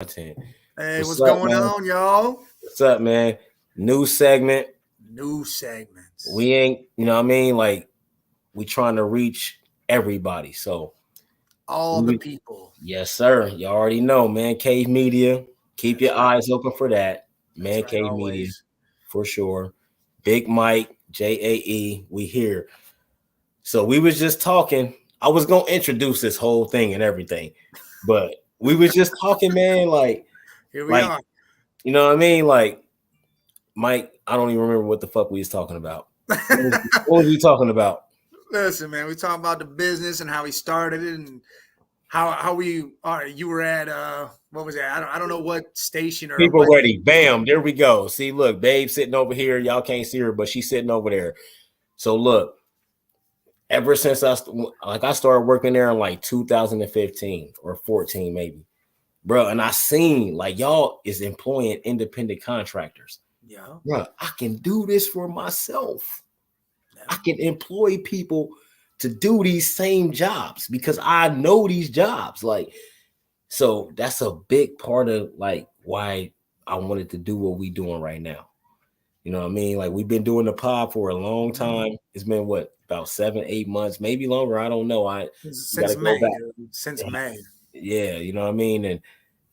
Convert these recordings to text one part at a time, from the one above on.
content. Hey, What's what's up, going man? on, y'all? What's up, man? New segment. New segments. We ain't, you know what I mean? Like, we trying to reach everybody. So, All the people. yes, sir. You already know, Man Cave Media. Keep That's your right. eyes open for that. That's Man right, Cave Media, always. for sure. Big Mike, JAE, we here. So, we was just talking. I was going to introduce this whole thing and everything, but we was just talking, man, Here we like, are. you know what I mean? Like, Mike, I don't even remember what the fuck we was talking about. What was we talking about? Listen, man, we talking about the business and how we started it and how we are. You were at what was that? I don't know what station or People what. ready. Bam. There we go. See, look, babe sitting over here. Y'all can't see her, but she's sitting over there. So look, ever since I started working there in like 2015 or 14, maybe, bro. And I seen like y'all is employing independent contractors. Yeah, Bro, I can do this for myself. I yeah. can employ people to do these same jobs because I know these jobs. Like, so that's a big part of like why I wanted to do what we doing right now. You know what I mean? Like we've been doing the pod for a long time. It's been what about 7, 8 months, maybe longer. I don't know. I got to Since go May, back. dude. Since May. Yeah, you know what I mean. And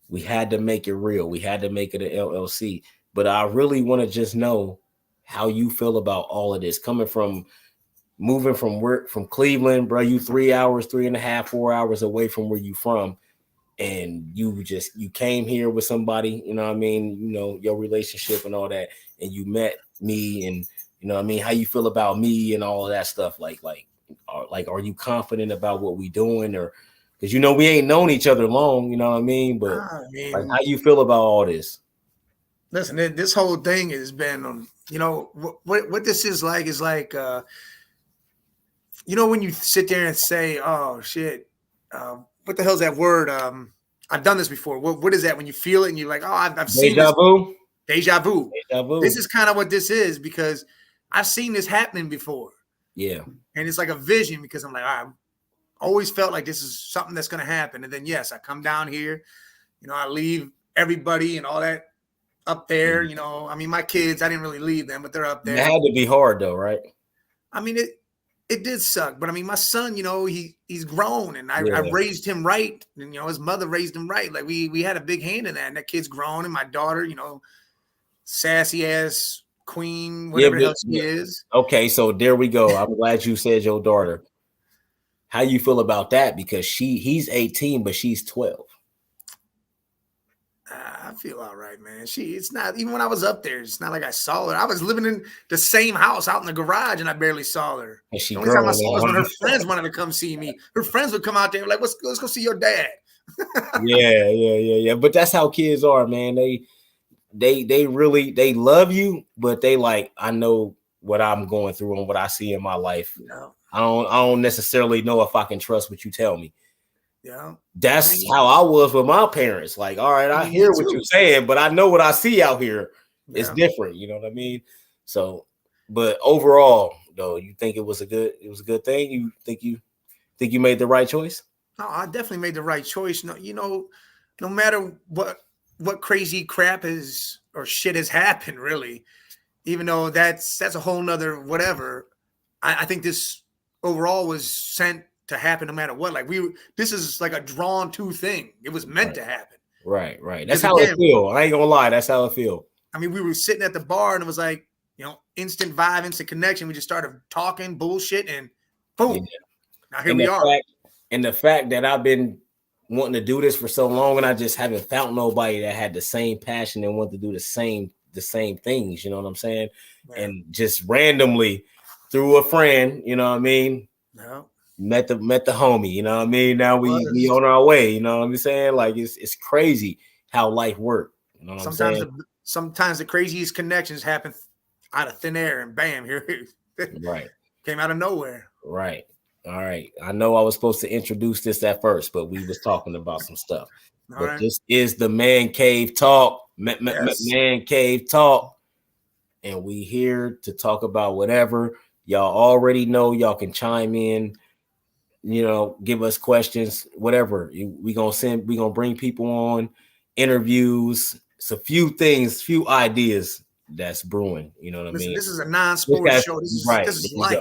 we had to make it real. We had to make it an LLC. But I really want to just know how you feel about all of this coming from moving from work from Cleveland, bro. You 3 hours, 3.5, 4 hours away from where you from, and you came here with somebody, you know what I mean, your relationship and all that, and you met me, and you know what I mean, how you feel about me and all of that stuff, are you confident about what we doing, or because we ain't known each other long, you know what I mean, but I like how mean, you feel about all this. listen, this whole thing has been what this is like when you sit there and say, "Oh shit, what the hell's that word?" I've done this before. What is that when you feel it and you're like, "Oh, I've seen Deja this vu. deja vu." Deja This vu. is kind of what this is because I've seen this happening before, Yeah. and it's like a vision because I'm like, I always felt like this is something that's going to happen, and then yes, I come down here, I leave everybody and all that up there. I mean, my kids, I didn't really leave them, but they're up It there. had to be hard though, right? I mean, it did suck, but I mean, my son, he's grown, and I Yeah. raised him right, and his mother raised him right. Like we had a big hand in that, and that kid's grown, and my daughter, sassy ass queen, Yeah, whatever the hell she is. okay, so there we go. I'm glad you said your daughter. How you feel about that? Because he's 18, but she's 12. I feel all right, man. It's not even when I was up there. It's not like I saw her. I was living in the same house out in the garage, and I barely saw her. And she The only time I grown saw her was when now. her friends wanted to come see me. Her friends would come out there like, let's go see your dad. Yeah. But that's how kids are, man. They really they love you, but they like, I know what I'm going through and what I see in my life. Yeah, I don't necessarily know if I can trust what you tell me. yeah. I That's mean, how I was with my parents. Like, all right, I me hear what you're too. saying, but I know what I see out here. It's Yeah. different, you know what I mean? So, but overall, though, you think it was a good thing? You think you made the right choice? No, I definitely made the right choice. No, no matter what crazy crap is or shit has happened, really, even though that's a whole nother whatever. I think this overall was sent to happen no matter what. Like this is like a drawn to thing. It was meant Right, to happen right. That's because how it again, feel. I ain't gonna lie, that's how it feel. I mean, we were sitting at the bar and it was like instant vibe, instant connection. We just started talking bullshit and Yeah. boom. Now here And we the are. fact and the fact that I've been wanting to do this for so long and I just haven't found nobody that had the same passion and want to do the same things, you know what I'm saying? Yeah. And just randomly through a friend, you know what I mean? No, Met the homie, you know what I mean? Now it we was. on our way, you know what I'm saying? Like it's crazy how life works. You know what I'm Sometimes saying? the craziest connections happen out of thin air, and bam, here Right, came out of nowhere. right. All right. I know I was supposed to introduce this at first, but we was talking about some stuff. All But right. this is the Man Cave Talk. Yes. Man Cave Talk. And we here to talk about whatever. Y'all already know y'all can chime in, give us questions, whatever. We gonna bring people on interviews. It's a few things, few ideas that's brewing. You know what I Listen, mean? this is a non-sports show. Right. This There is you go. life.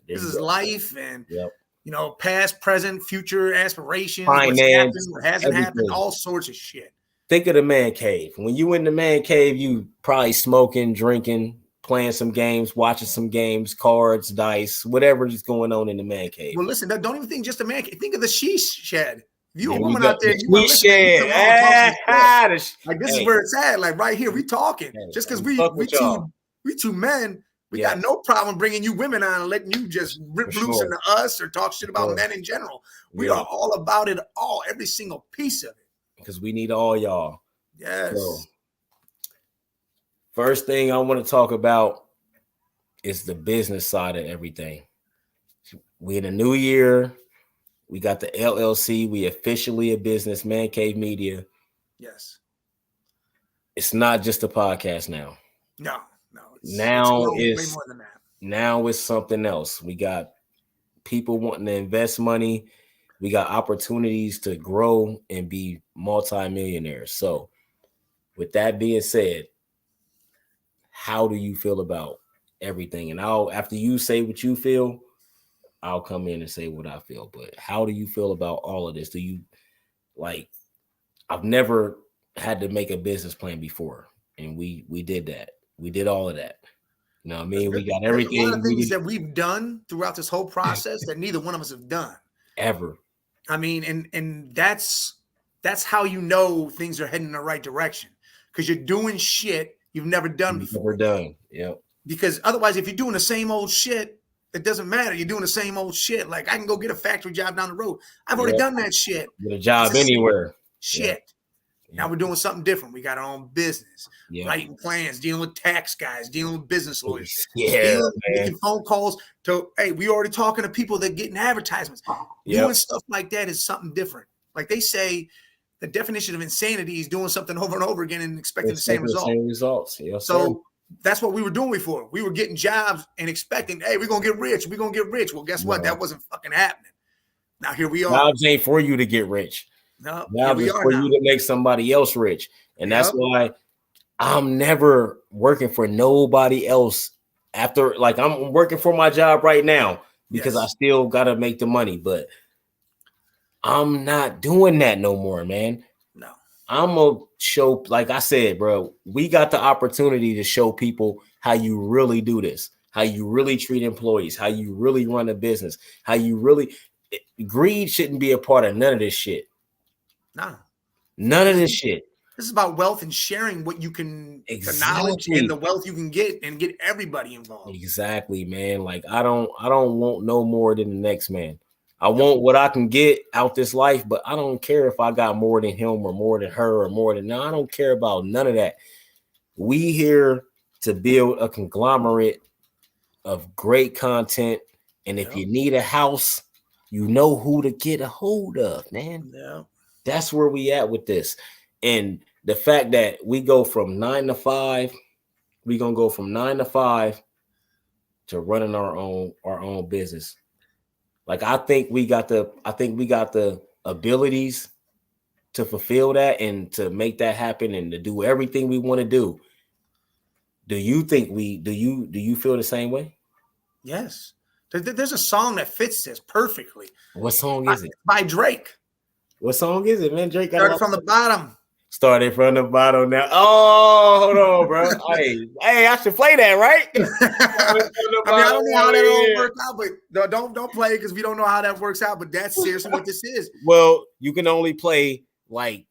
There This you is go. life, and Yep. past, present, future aspirations, what's happened, Finance, what hasn't happened, everything. all sorts of shit. Think of the man cave. When you in the man cave, you probably smoking, drinking, playing some games, watching some games, cards, dice, whatever is going on in the man cave. Well, listen, don't even think just a man. Think of the sheesh shed. If you a There woman go. out there, The you want to sweet listen, man, you shed. come on, talk some shit. Like this is Hey, where it's at. Like right here, we talking. hey, Just because we fuck with y'all. we two men, we Yeah. got no problem bringing you women on and letting you just rip For loose sure. into us or talk shit about sure. men in general. We Yeah. are all about it all, every single piece of it. Because we need all y'all. Yes. So, first thing I want to talk about is the business side of everything. We in a new year. We got the LLC. We officially a business, Man Cave Media. Yes. It's not just a podcast now. No. Now it's way more than that. Now it's something else. We got people wanting to invest money. We got opportunities to grow and be multimillionaires. So, with that being said, how do you feel about everything? And after you say what you feel, I'll come in and say what I feel. But how do you feel about all of this? Do you like? I've never had to make a business plan before, and we did that. We did all of that. You know what I mean? We got everything. There's a lot of things that we've done throughout this whole process that neither one of us have done. Ever. I mean, and that's how you know things are heading in the right direction. Because you're doing shit you've never done before. Never done. Yep. Because otherwise, if you're doing the same old shit, it doesn't matter. You're doing the same old shit. Like I can go get a factory job down the road. I've already done that shit. Get a job anywhere. Shit. Yep. Now we're doing something different. We got our own business, writing plans, dealing with tax guys, dealing with business lawyers, making phone calls to, hey, we already talking to people that getting advertisements. Doing stuff like that is something different. Like they say, the definition of insanity is doing something over and over again and expecting the same results. Yes, so that's what we were doing before. We were getting jobs and expecting, hey, we're going to get rich. We're going to get rich. Well, guess what? That wasn't fucking happening. Now here we are. Jobs ain't for you to get rich. No, jobs is for you to make somebody else rich. And that's why I'm never working for nobody else after, like I'm working for my job right now because I still got to make the money, but I'm not doing that no more, man. No. I'm going to show, like I said, bro, we got the opportunity to show people how you really do this, how you really treat employees, how you really run a business, how you really, greed shouldn't be a part of none of this shit. No. None of this shit. This is about wealth and sharing what you can, the knowledge and the wealth you can get and get everybody involved. Exactly, man. Like I don't want no more than the next man. I want what I can get out this life, but I don't care if I got more than him or more than her or more than, no, I don't care about none of that. We here to build a conglomerate of great content. And if you need a house, you know who to get a hold of, man. Yeah. That's where we at with this. And the fact that we go from 9 to 5, we're gonna go from 9 to 5 to running our own business. Like I think we got the abilities to fulfill that and to make that happen and to do everything we want to do. Do you think do you feel the same way? Yes. There's a song that fits this perfectly. What song is it? By Drake. What song is it, man? Drake got Started from the bottom. Started from the bottom now. Oh, hold on, bro. hey, I should play that, right? I mean, I don't know how that all works out, but don't play it because we don't know how that works out. But that's seriously what this is. Well, you can only play like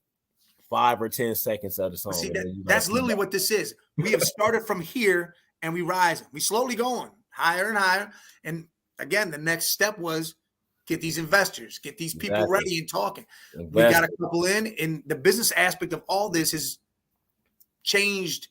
5 or 10 seconds of the song. See, that's literally what this is. We have started from here and we rise. We slowly going higher and higher. And again, the next step was get these investors, get these people ready and talking. We got a couple in, and the business aspect of all this has changed,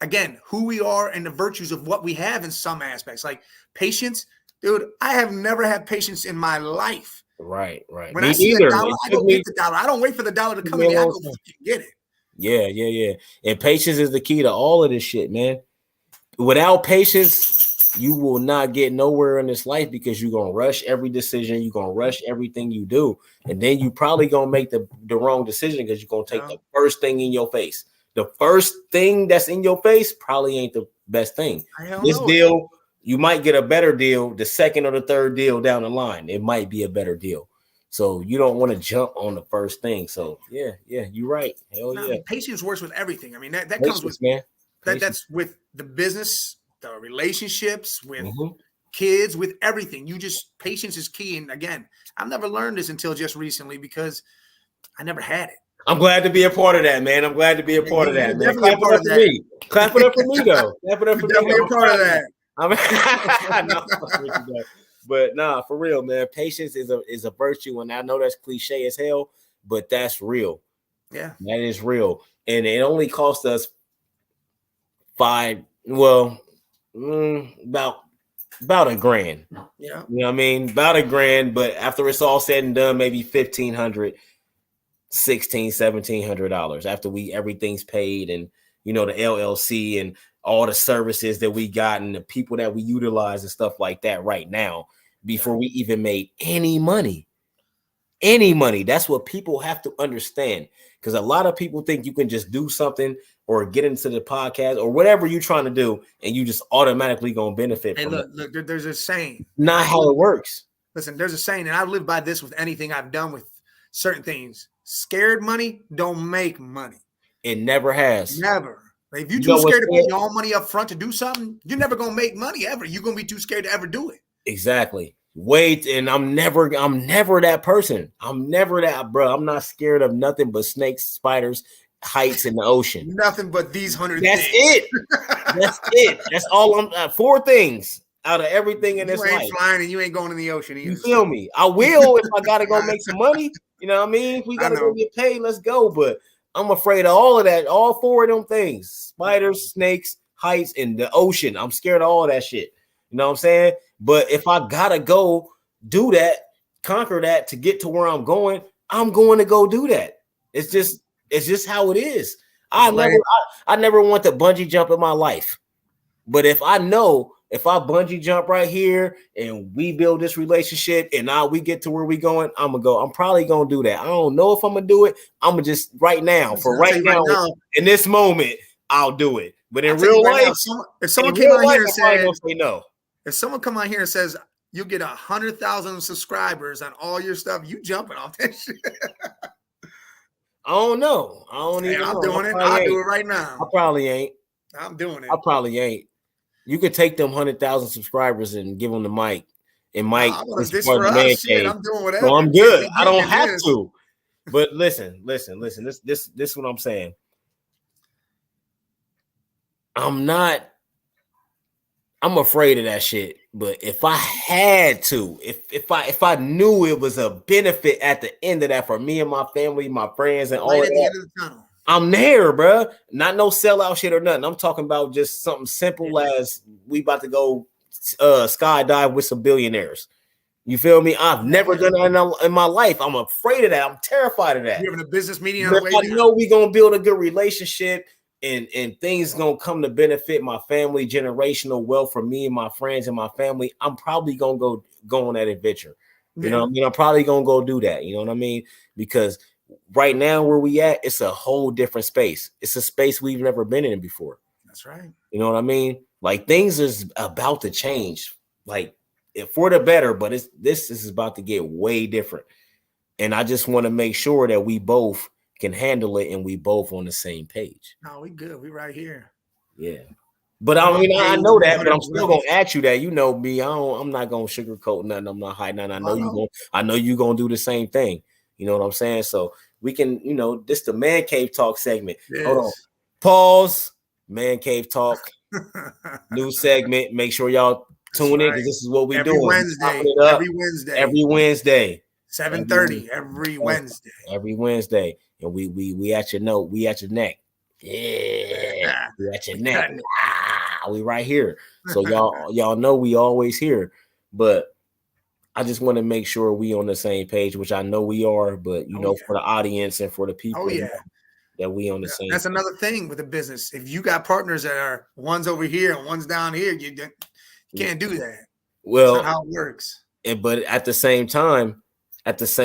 again, who we are and the virtues of what we have in some aspects. Like patience, dude, I have never had patience in my life. Right. When I see a dollar, I go get the dollar. I don't wait for the dollar to come in. I go get it. Yeah. And patience is the key to all of this shit, man. Without patience, you will not get nowhere in this life because you're gonna rush every decision, you're gonna rush everything you do, and then you probably gonna make the wrong decision because you're gonna take Yeah. the first thing in your face. The first thing that's in your face probably ain't the best thing. I don't This know it. deal, you might get a better deal the second or the third deal down the line. It might be a better deal. So you don't want to jump on the first thing. So yeah, you're right. Hell No, I yeah. mean, patience works with everything. I mean, that comes with Patience, man. that. Patience. That's with the business, the relationships, with Mhm. kids, with everything. You just patience is key. And again, I've never learned this until just recently because I never had it. I'm glad to be a part of that, man. I'm glad to be a part of that, You're man. definitely a Clap it part up of for that. me. Clap it up for me, though. Clap it up for You're me. definitely a I'm part of proud of that. I'm no, with you, though. But nah, for real, man. Patience is a virtue, and I know that's cliche as hell, but that's real. Yeah. That is real, and it only cost us five. Well, about a grand. Yeah. You know what I mean? About a grand, but after it's all said and done, maybe 1,500. 1,600, $1,700 after everything's paid, and the LLC and all the services that we got and the people that we utilize and stuff like that right now before we even made any money. That's what people have to understand, because a lot of people think you can just do something or get into the podcast or whatever you're trying to do and you just automatically gonna benefit Hey, from it. look, there's a saying. Not how it works. Listen, there's a saying, and I live by this with anything I've done with certain things. Scared money don't make money. It never has. Never. Like, if you're You too know what's scared to sad? put your own money up front to do something, you're never gonna make money ever. You're gonna be too scared to ever do it. Exactly. Wait, and I'm never that person. I'm never that, bro. I'm not scared of nothing but snakes, spiders, heights in the ocean. Nothing but these 100 That's things. it. That's it. That's all I'm. Four things out of everything in this You ain't life. flying and you ain't going in the ocean either. You feel me? I will if I gotta go make some money. You know what I mean? If we gotta go get paid, let's go. But I'm afraid of all of that. All four of them things: spiders, snakes, heights, and the ocean. I'm scared of all that shit. You know what I'm saying? But if I gotta go do that, conquer that to get to where I'm going to go do that. It's just how it is. I never want to bungee jump in my life. But if I bungee jump right here and we build this relationship and now we get to where we going, I'm probably gonna do that. I don't know if I'm gonna do it. I'm gonna just right now, in this moment, I'll do it. But in real life, if someone came out here and said, say no. If someone come out here and says you get 100,000 subscribers on all your stuff, you jumping off that shit. I don't know. I don't even know. I'm doing it. I'll do it right now. I probably ain't. I'm doing it. I probably ain't. You could take them 100,000 subscribers and give them the mic. And Mike is part of the man cave. I'm doing whatever. So I'm good. I don't have to. But listen. This is what I'm saying. I'm afraid of that shit. But if I had to, if I knew it was a benefit at the end of that for me and my family, my friends, and all of that, I'm there, bro. Not no sellout shit or nothing. I'm talking about just something simple as we about to go skydive with some billionaires. You feel me? I've never done that in my life. I'm afraid of that. I'm terrified of that. You're having a business meeting on the way down. I know we're gonna build a good relationship and things gonna come to benefit my family, generational wealth for me and my friends and my family. I'm probably gonna go on that adventure. You know what I mean? I'm probably gonna go do that. You know what I mean? Because right now where we at, it's a whole different space. It's a space we've never been in before. That's right. You know what I mean? Like things is about to change, like for the better, but this is about to get way different. And I just want to make sure that we both can handle it and we both on the same page. No, we good. We right here. Yeah. But I mean, I know that, but I'm still gonna ask you that. You know me, I'm not gonna sugarcoat nothing. I'm not hiding nothing. I know you gonna do the same thing. You know what I'm saying? So we can, this the Man Cave Talk segment. Yes. Hold on. Pause. Man Cave Talk. New segment. Make sure y'all tune in because this is what we do. Every Wednesday. 7:30 every Wednesday. Every Wednesday. And we at your note. We at your neck. Yeah. We at your neck. We right here. So y'all know we always here. But I just want to make sure we on the same page, which I know we are, but for the audience and for the people that we on the same That's page. Another thing with the business. If you got partners that are one's over here and one's down here, you Can't do that. It's not Well, how it works. but at the same time, that's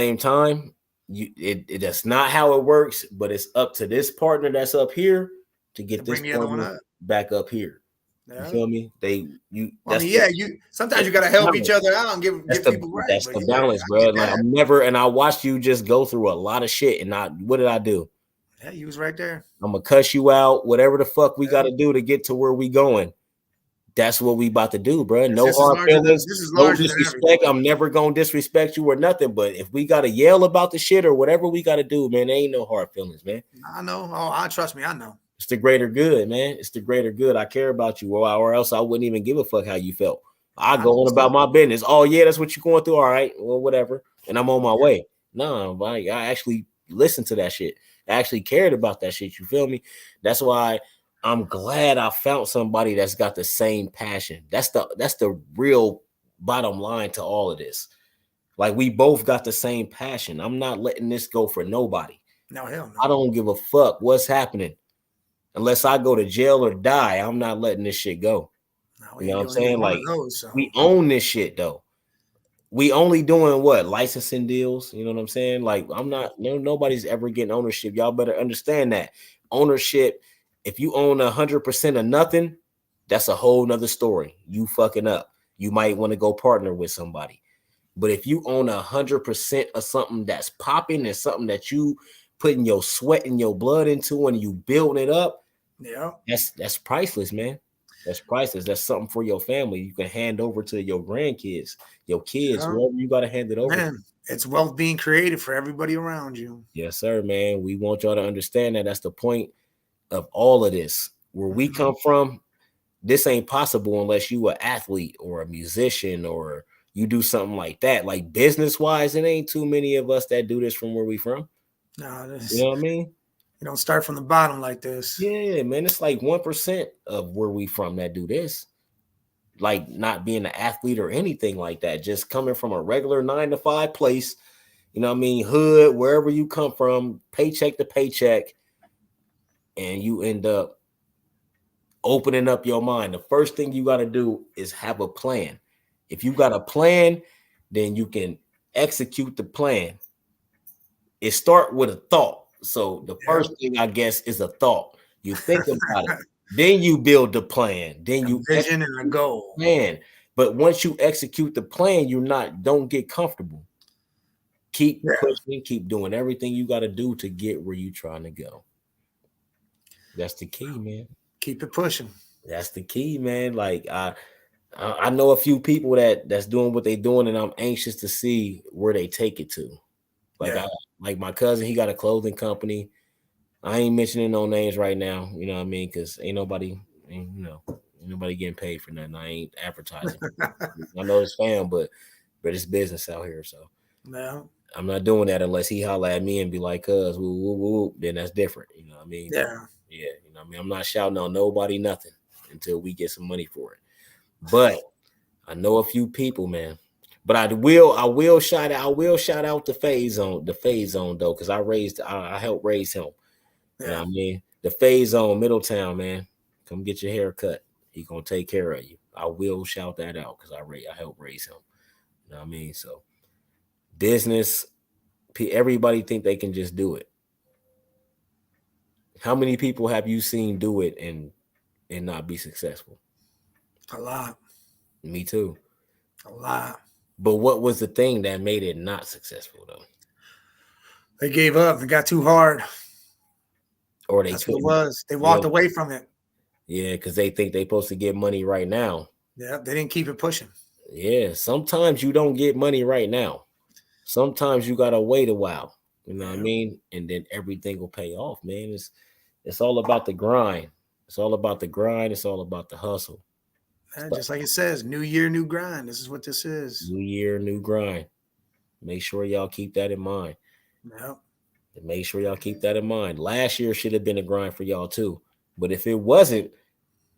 not how it works. But it's up to this partner that's up here to To get this bring the other one partner up. back up here. You Yeah. feel me? I That's mean, the yeah, you sometimes that's you gotta the help each balance. other out and That's get people right. But the yeah, balance, I bro. get Like that. I'm never, and I watched you just go through a lot of shit, and I what did I do? Yeah, you was right there. I'm gonna cuss you out, whatever the fuck we Yeah. gotta do to get to where we going. That's what we about to do, bro. Because No hard feelings, this is no larger than disrespect. everything. I'm never gonna disrespect you or nothing. But if we gotta yell about the shit or whatever we gotta do, man, there ain't no hard feelings, man. I know. Oh, I trust me. I know. It's the greater good, man. It's the greater good. I care about you, or else I wouldn't even give a fuck how you felt. I I go know. on about So, my business. Oh yeah, that's what you're going through. All right, well whatever, and I'm on my yeah. way. No, I actually listened to that shit. I actually cared about that shit. You feel me? That's why I'm glad I found somebody that's got the same passion. That's the real bottom line to all of this. Like we both got the same passion. I'm not letting this go for nobody. No, hell I no. don't give a fuck what's happening. Unless I go to jail or die, I'm not letting this shit go. No, You we know ain't what I'm doing either saying? one of Like those. we So own this shit though. We only doing what licensing deals. You know what I'm saying? Like I'm yeah, not. Nobody's ever getting ownership. Y'all better understand that ownership. If you own 100% of nothing, that's a whole nother story. You fucking up. You might want to go partner with somebody. But if you own 100% of something that's popping and something that you putting your sweat and your blood into and you building it up, yeah, that's priceless, man. That's priceless. That's something for your family. You can hand over to your grandkids, your kids, yeah. whoever you got to hand it over to. Man, it's wealth being created for everybody around you. Yes, sir, man. We want y'all to understand that that's the point of all of this. Where we Hmm. come from, this ain't possible unless you an athlete or a musician or you do something like that. Like business wise, it ain't too many of us that do this from where we from. No, You this, know what I mean? you don't start from the bottom like this. Yeah, man. It's like 1% of where we from that do this. Like not being an athlete or anything like that, just coming from a regular 9 to 5 place, you know what I mean, hood, wherever you come from, paycheck to paycheck, and you end up opening up your mind. The first thing you got to do is have a plan. If you got a plan, then you can execute the plan. It start with a thought. So the Yeah, first thing I guess is a thought. You think about it, then you build the plan, then a you vision and a execute the goal. plan. But once you execute the plan, you're not don't get comfortable. Keep Yeah, pushing, keep doing everything you got to do to get where you trying to go. That's the key, man. keep it pushing. That's the key, man. Like I know a few people that's doing what they doing, and I'm anxious to see where they take it to. Like I Yeah, like my cousin, he got a clothing company. I ain't mentioning no names right now, you know what I mean? Because ain't nobody getting paid for nothing. I ain't advertising. I know it's fam, but it's business out here, so yeah, I'm not doing that unless he holler at me and be like, "Cuz, woo, woo, woo," then that's different. You know what I mean? yeah. Yeah, you know what I mean. I'm not shouting on nobody nothing until we get some money for it. But I know a few people, man. But I will shout out the phase zone though, because I helped raise him. You know Yeah, what I mean? The phase zone, Middletown, man. Come get your hair cut. He gonna take care of you. I will shout that out because I helped raise him. You know what I mean? So business, everybody think they can just do it. How many people have you seen do it and not be successful? a lot, Me too. a lot. But what was the thing that made it not successful though? They gave up. It got too hard. Or they That's what it couldn't? was. They Yeah, walked away from it. yeah, because they think they supposed to get money right now. Yeah, they didn't keep it pushing. Yeah, sometimes you don't get money right now. Sometimes you gotta wait a while. You know what I Yeah, mean? And then everything will pay off, man. It's all about the grind. It's all about the grind. It's all about the hustle. yeah, just like it says, new year, new grind. This is what this is. New year, new grind. Make sure y'all keep that in mind. Yeah, Make sure y'all keep that in mind. Last year should have been a grind for y'all too. But if it wasn't,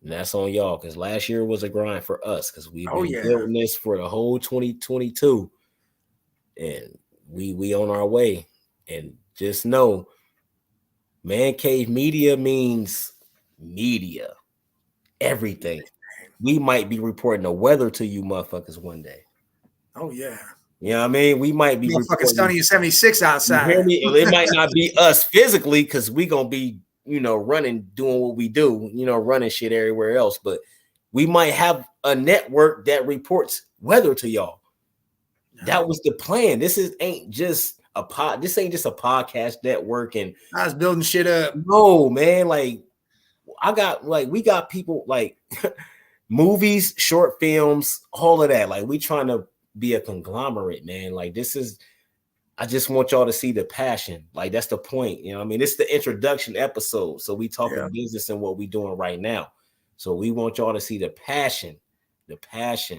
that's on y'all because last year was a grind for us because we've oh been yeah, building this for the whole 2022 and we on our way. And just know, man cave media means media, everything. we might be reporting the weather to you motherfuckers one day. Oh yeah. You know what I mean? We might be Motherfucking reporting. sunny and 76 You hear outside. me? It might not be us physically because we gonna be, running, doing what we do, running shit everywhere else. But we might have a network that reports weather to y'all. That was the plan. This ain't just a podcast network. And I was building shit up. no, man, like we got people like movies, short films, all of that. Like we trying to be a conglomerate, man. Like I just want y'all to see the passion. Like that's the point. You know what I mean? It's the introduction episode. So we talking business and what we doing right now. So we want y'all to see the passion,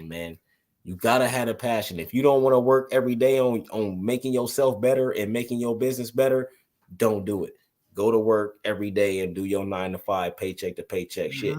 man. You gotta have a passion. If you don't want to work every day on making yourself better and making your business better, don't do it. Go to work every day and do your 9 to 5 paycheck to paycheck shit.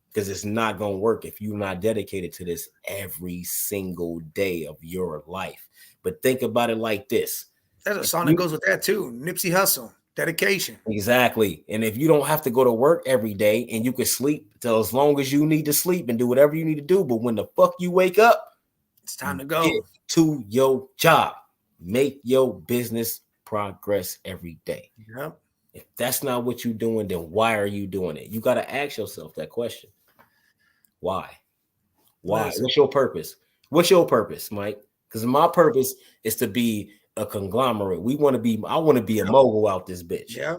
Because it's not gonna work if you're not dedicated to this every single day of your life. But think about it like this. There's a song that goes with that too. Nipsey Hussle, dedication. Exactly. And if you don't have to go to work every day and you can sleep till as long as you need to sleep and do whatever you need to do, but when the fuck you wake up, it's time to go. Get to your job. Make your business progress every day. Yep. If that's not what you're doing, then why are you doing it? You got to ask yourself that question. Why? Listen. What's your purpose? What's your purpose, Mike? Because my purpose is to be a conglomerate. I want to be a mogul out this bitch. Yeah.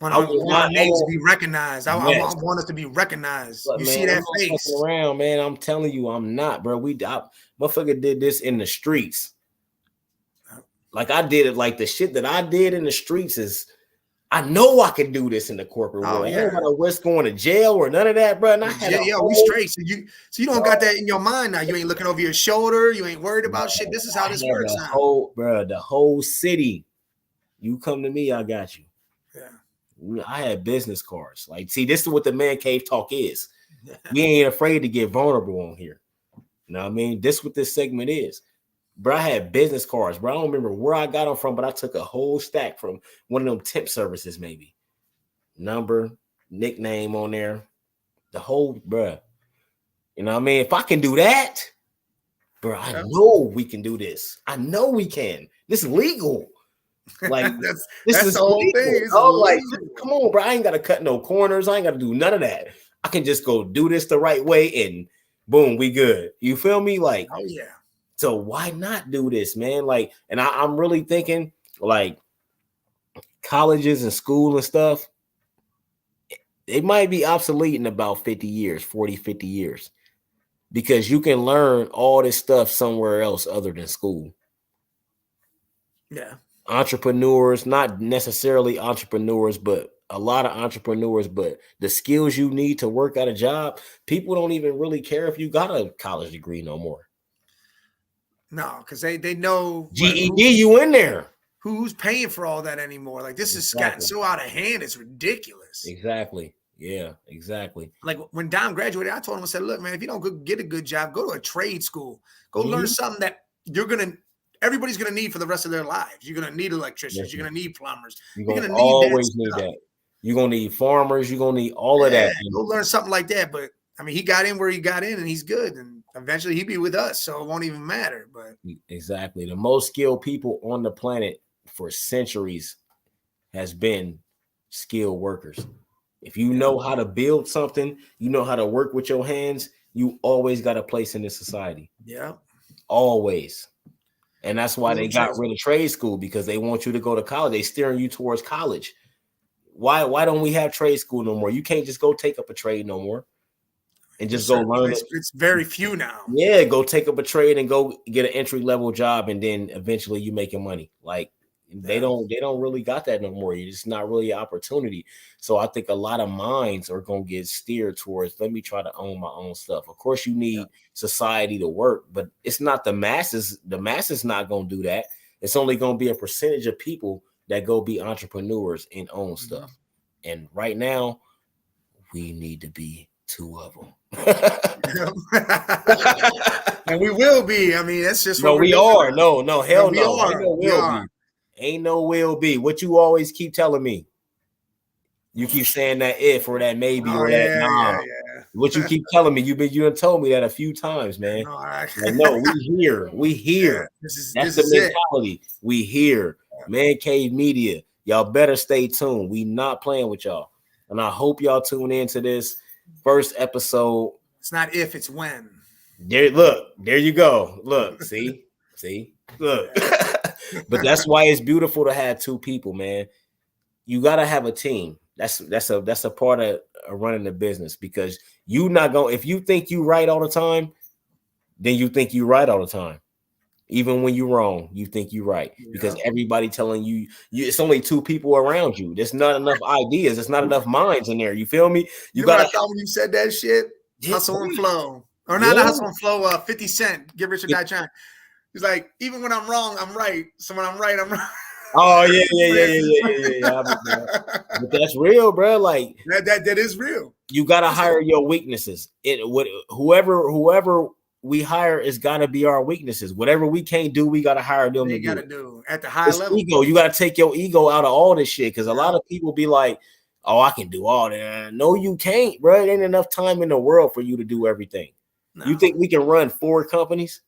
I want our names to be recognized. I want us to be recognized. But, see that face around, man. I'm telling you, I'm not, bro. Motherfucker did this in the streets. Like I did it. Like the shit that I did in the streets is, I know I can do this in the corporate world. Yeah. I don't got to risk going to jail or none of that, bro. And we straight. So you don't got that in your mind now. You ain't looking over your shoulder. You ain't worried about shit. This is how this works now. The whole city. You come to me, I got you. Yeah. I had business cards. Like, see, this is what the man cave talk is. We ain't afraid to get vulnerable on here. You know what I mean? This is what this segment is. Bro, I had business cards, bro. I don't remember where I got them from, but I took a whole stack from one of them temp services, maybe. Number, nickname on there. The whole, bro. You know what I mean? If I can do that, bro, I know we can do this. I know we can. This is legal. Like this is the whole thing. Like, come on, bro. I ain't gotta cut no corners. I ain't gotta do none of that. I can just go do this the right way and boom, we good. You feel me? Like, oh yeah. So why not do this, man? Like, and I'm really thinking like colleges and school and stuff, they might be obsolete in about 50 years, 40, 50 years, because you can learn all this stuff somewhere else other than school. Yeah. Entrepreneurs, not necessarily entrepreneurs, but a lot of entrepreneurs, but the skills you need to work at a job, people don't even really care if you got a college degree no more. No, because they know GED, you in there. Who's paying for all that anymore? Like this has gotten so out of hand, it's ridiculous. Exactly. Yeah, exactly. Like when Dom graduated, I told him, I said, look, man, if you don't get a good job, go to a trade school. Go learn something that everybody's gonna need for the rest of their lives. You're gonna need electricians, you're gonna need plumbers, you're gonna always need that. You're gonna need farmers, you're gonna need all of that. Go learn something like that. But I mean, he got in where he got in and he's good. And eventually he'd be with us, so it won't even matter. But exactly. The most skilled people on the planet for centuries has been skilled workers. If you know how to build something, you know how to work with your hands, you always got a place in this society. Yeah. Always. And that's why they got rid of trade school, because they want you to go to college. They steering you towards college. Why don't we have trade school no more? You can't just go take up a trade no more and just go learn it. It's very few now. Yeah, go take up a trade and go get an entry-level job, and then eventually you making money. Like they don't really got that no more. It's not really an opportunity. So I think a lot of minds are gonna get steered towards, let me try to own my own stuff. Of course, you need society to work, but it's not the masses. The masses not gonna do that. It's only gonna be a percentage of people that go be entrepreneurs and own stuff. And right now, we need to be 2 of them. And we will be. I mean, that's just what we are. No, hell no. Ain't no will be. What you always keep telling me. You keep saying that if or that maybe or that nah. What you keep telling me, you done told me that a few times, man. No, I, Like, no, we here. We yeah, here. That's this the is it. mentality. We here. Man Cave Media. Y'all better stay tuned. We not playing with y'all. And I hope y'all tune into this first episode. It's not if, it's when. There, look, there you go. Look, see, look. But that's why it's beautiful to have two people, man. You gotta have a team. That's a part of running the business, because you not going, if you think you right all the time, then you think you right all the time. Even when you're wrong, you think you're right, because everybody telling you it's only two people around you. There's not enough ideas. There's not enough minds in there. You feel me? You know what I thought when you said that shit? Yeah, Hustle and flow. Or not yeah. hustle and flow, 50 Cent, Get Rich or Die Trying. He's like, even when I'm wrong, I'm right. So when I'm right, I'm right. Oh yeah. But that's real, bro. Like that is real. You gotta hire your weaknesses. Whoever we hire is gotta be our weaknesses. Whatever we can't do, we gotta hire them They to gotta do at the high level. Ego. You gotta take your ego out of all this shit, because a lot of people be like, "Oh, I can do all that." No, you can't, bro. It ain't enough time in the world for you to do everything. No. You think we can run 4 companies?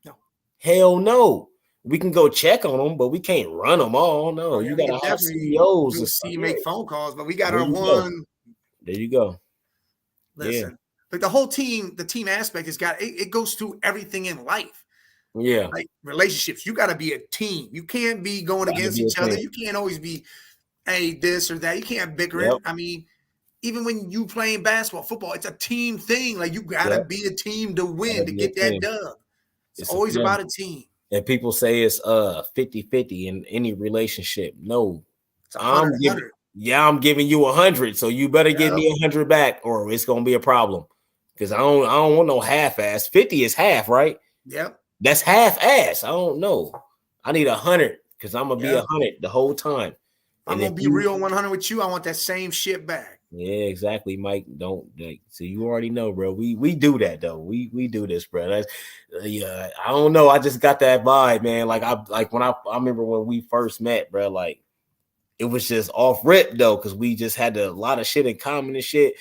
No. Hell no. We can go check on them, but we can't run them all. No, you gotta have CEOs. Make phone calls, but we got our one. There you go. Listen, but the whole team, the team aspect has got it goes through everything in life. Yeah, like relationships. You got to be a team. You can't be going against each other. You can't always be, hey, this or that. You can't bicker it. I mean, even when you playing basketball, football, it's a team thing. Like you got to be a team to win, to get that dub. It's always about a team. And people say it's 50-50 in any relationship. No, it's 100. I'm giving you 100, so you better give me 100 back, or it's gonna be a problem. Because I don't want no half-ass. 50 is half, right? Yep. That's half-ass. I don't know. I need 100, because I'm gonna be 100 the whole time. I'm gonna be real 100 with you. I want that same shit back. Yeah, exactly, Mike. Don't so you already know, bro. We do that though. We do this, bro. That's I don't know. I just got that vibe, man. Like when I remember when we first met, bro. Like it was just off rip though, because we just had a lot of shit in common and shit.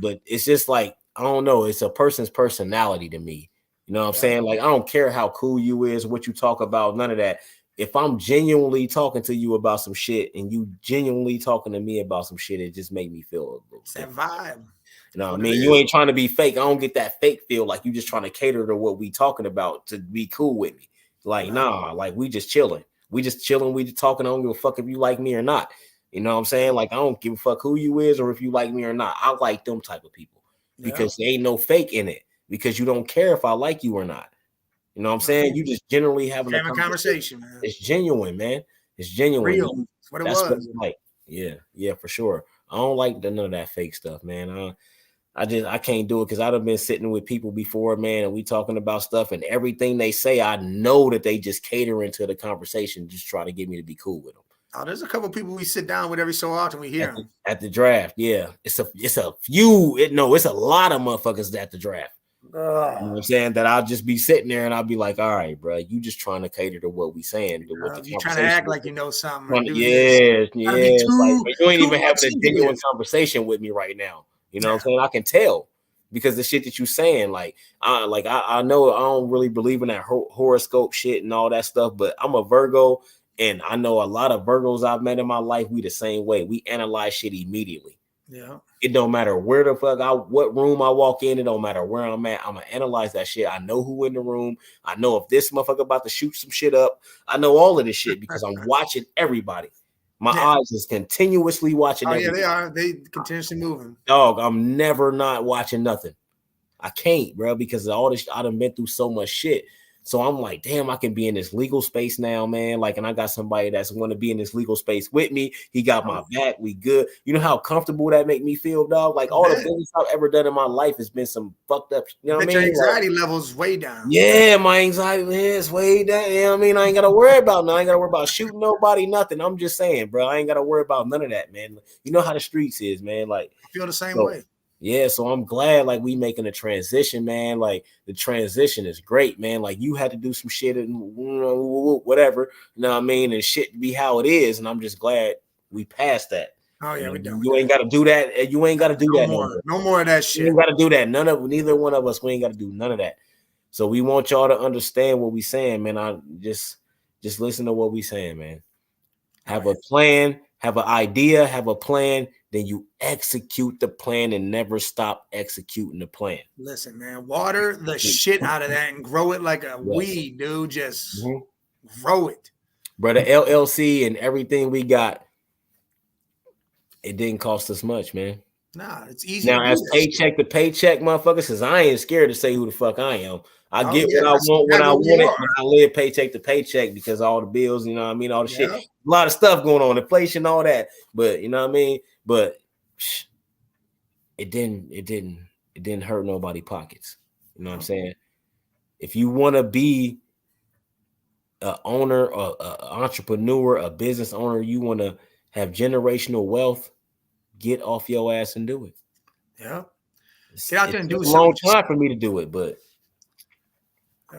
But it's just like, I don't know. It's a person's personality to me. You know what I'm saying? Like I don't care how cool you is, what you talk about, none of that. If I'm genuinely talking to you about some shit and you genuinely talking to me about some shit, it just make me feel a little that vibe. You know what I mean? You ain't trying to be fake. I don't get that fake feel like you just trying to cater to what we talking about to be cool with me. Like, nah, like we just chilling. We just chilling. We just talking. I don't give a fuck if you like me or not. You know what I'm saying? Like, I don't give a fuck who you is or if you like me or not. I like them type of people because there ain't no fake in it, because you don't care if I like you or not. You know what I'm saying? You just generally having a conversation, man. It's genuine, man. It's genuine. Real. That's what it was. What it's like. Yeah, for sure. I don't like none of that fake stuff, man. I can't do it, because I'd have been sitting with people before, man, and we talking about stuff, and everything they say, I know that they just cater into the conversation, just try to get me to be cool with them. Oh, there's a couple people we sit down with every so often. We hear them at the draft. Yeah, it's a few. It's a lot of motherfuckers at the draft. You know what I'm saying? That I'll just be sitting there and I'll be like, all right, bro, you just trying to cater to what we saying. You trying to act like you know something. Like, you ain't even having a genuine conversation with me right now. You know what I'm saying? I can tell, because the shit that you saying, I know I don't really believe in that horoscope shit and all that stuff, but I'm a Virgo, and I know a lot of Virgos I've met in my life. We the same way. We analyze shit immediately. Yeah. It don't matter where the fuck what room I walk in. It don't matter where I'm at. I'm gonna analyze that shit. I know who in the room. I know if this motherfucker about to shoot some shit up. I know all of this shit because I'm watching everybody. My eyes is continuously watching. They are. They continuously moving. Dog, I'm never not watching nothing. I can't, bro, because of all this. I done been through so much shit. So I'm like, damn, I can be in this legal space now, man. Like, and I got somebody that's want to be in this legal space with me. He got my back. We good. You know how comfortable that make me feel, dog? Like, all the business I've ever done in my life has been some fucked up. You know what I mean? Your anxiety level's way down. Yeah, my anxiety is way down. You know what I mean? I ain't got to worry about nothing. I ain't got to worry about shooting nobody, nothing. I'm just saying, bro, I ain't got to worry about none of that, man. You know how the streets is, man. Like, I feel the same way. Yeah, so I'm glad like we making a transition, man. Like the transition is great, man. Like you had to do some shit and whatever, you know what I mean, and shit be how it is. And I'm just glad we passed that. Oh yeah, we're done with You ain't that. got to do that. You ain't got to do No that no more. more. No more of that You shit. ain't got to do that. Neither one of us. We ain't got to do none of that. So we want y'all to understand what we saying, man. I just listen to what we saying, man. Have a plan, have an idea, have a plan. Then you execute the plan and never stop executing the plan. Listen, man, water the shit out of that and grow it like a weed, dude. Just grow it. Bro, the LLC and everything we got, it didn't cost us much, man. Nah, it's easy Now, to do as that paycheck shit. to paycheck, motherfuckers, because I ain't scared to say who the fuck I am. I get what I That's want when I what we want it, are. but I live paycheck to paycheck because all the bills, you know what I mean, all the shit. Yeah. A lot of stuff going on, inflation, all that. But you know what I mean? But it didn't hurt nobody's pockets. You know what I'm saying? If you want to be an owner, or an entrepreneur, a business owner, you want to have generational wealth, get off your ass and do it. Yeah. It Get out there and do took a long something. time for me to do it, but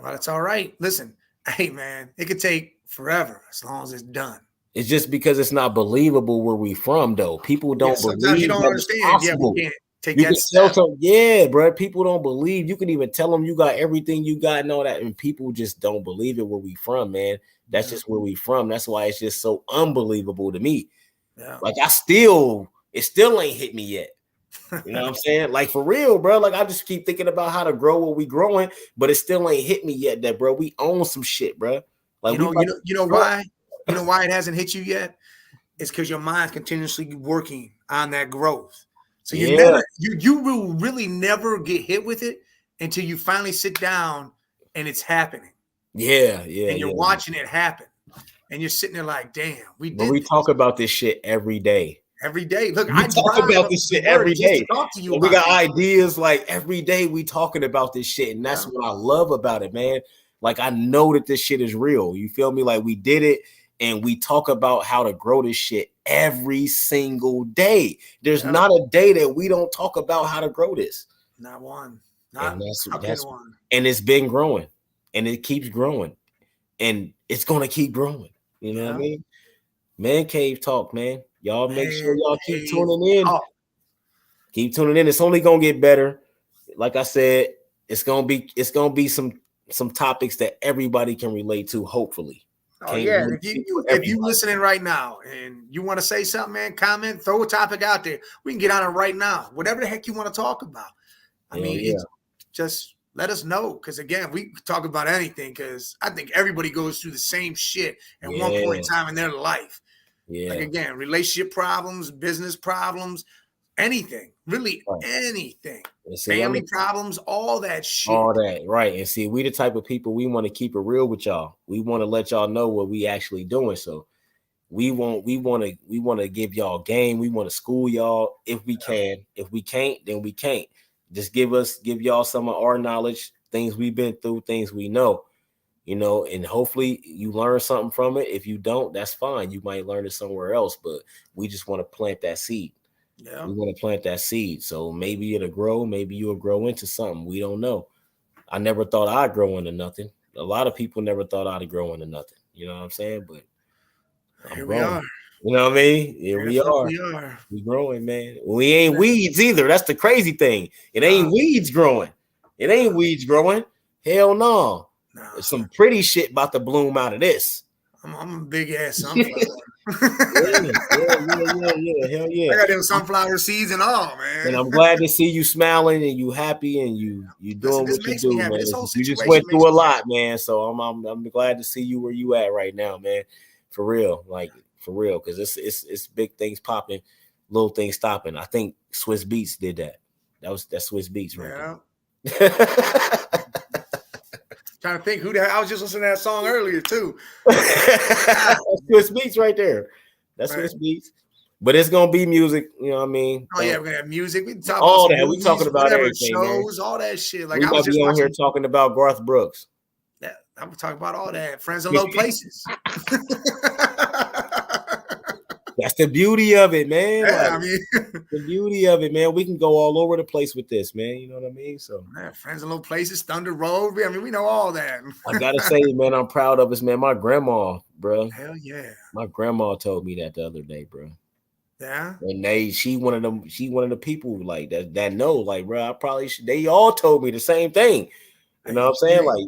that's all right. Listen, hey man, it could take forever as long as it's done. it's just because it's not believable where we from, though. People don't Sometimes you believe don't that it's understand. Yeah, possible. we can't take You that can tell step. some, yeah, bro. People don't believe. You can even tell them you got everything you got and all that, and people just don't believe it where we from, man. That's just where we from. That's why it's just so unbelievable to me. Yeah. Like it still ain't hit me yet. You know what I'm saying? Like for real, bro. Like I just keep thinking about how to grow what we growing, but it still ain't hit me yet. That bro, we own some shit, bro. Like you know why? You know why it hasn't hit you yet? It's because your mind's continuously working on that growth. So you will really never get hit with it until you finally sit down and it's happening. Yeah. And you're watching it happen. And you're sitting there like, damn, we But did we this. talk about this shit every day. Every day. Look, We I talk drive about up this to shit work every just day. to talk to you And we about got this. ideas like every day we talking about this shit. And that's what I love about it, man. Like I know that this shit is real. You feel me? Like we did it and we talk about how to grow this shit every single day. There's not a day that we don't talk about how to grow this. Not one. And Not that's one. and it's been growing and it keeps growing and it's gonna keep growing. You know what I mean? Man Cave Talk, man. Y'all make sure y'all keep tuning in. Keep tuning in. It's only gonna get better. Like I said, it's gonna be some topics that everybody can relate to, hopefully. Oh yeah, if you listening right now and you want to say something, man, comment, throw a topic out there. We can get on it right now. Whatever the heck you want to talk about. I mean, it's just let us know because again, we talk about anything because I think everybody goes through the same shit at one point in time in their life. Yeah. Like again, relationship problems, business problems, anything, really anything. Family problems, all that shit. All that, right. And see, we the type of people we want to keep it real with y'all. We want to let y'all know what we actually doing. So we want to give y'all game. We want to school y'all if we can. If we can't, then we can't. Just give y'all some of our knowledge, things we've been through, things we know, and hopefully you learn something from it. If you don't, that's fine. You might learn it somewhere else, but we just want to plant that seed. Yeah. We want to plant that seed. So maybe it'll grow. Maybe you'll grow into something. We don't know. I never thought I'd grow into nothing. A lot of people never thought I'd grow into nothing. You know what I'm saying? But I'm growing. We are. You know what I mean? Here we are. We growing, man. We ain't weeds either. That's the crazy thing. It ain't weeds growing. It ain't weeds growing. Hell no. There's some pretty shit about to bloom out of this. I'm a big ass sunflower. yeah. Hell yeah. I got them sunflower seeds and all, man. And I'm glad to see you smiling and you happy and you doing what you do, man. You just went through a lot, man. So I'm glad to see you where you at right now, man. For real, because it's big things popping, little things stopping. I think Swiss Beats did that. That's Swiss Beats right there. Trying to think who that. I was just listening to that song earlier too. Swiss Beats right there. That's Swiss Beats. But it's gonna be music, you know what I mean? Oh yeah, we're gonna have music. We talk all about that. We talking about everything, shows, man. all that shit. Like we I was just on here talking about Garth Brooks. Yeah, I'm talking about all that. Friends in low places. That's the beauty of it, man. Yeah, I mean, the beauty of it, man. We can go all over the place with this, man. You know what I mean? So, man, Friends in low places, Thunder Road. I mean, we know all that. I gotta say, man, I'm proud of us, man. My grandma, bro. Hell yeah. My grandma told me that the other day, bro. Yeah. And she one of them. She one of the people like that know. Like, bro, I probably should. They all told me the same thing. You know what I'm Hey, saying? Like,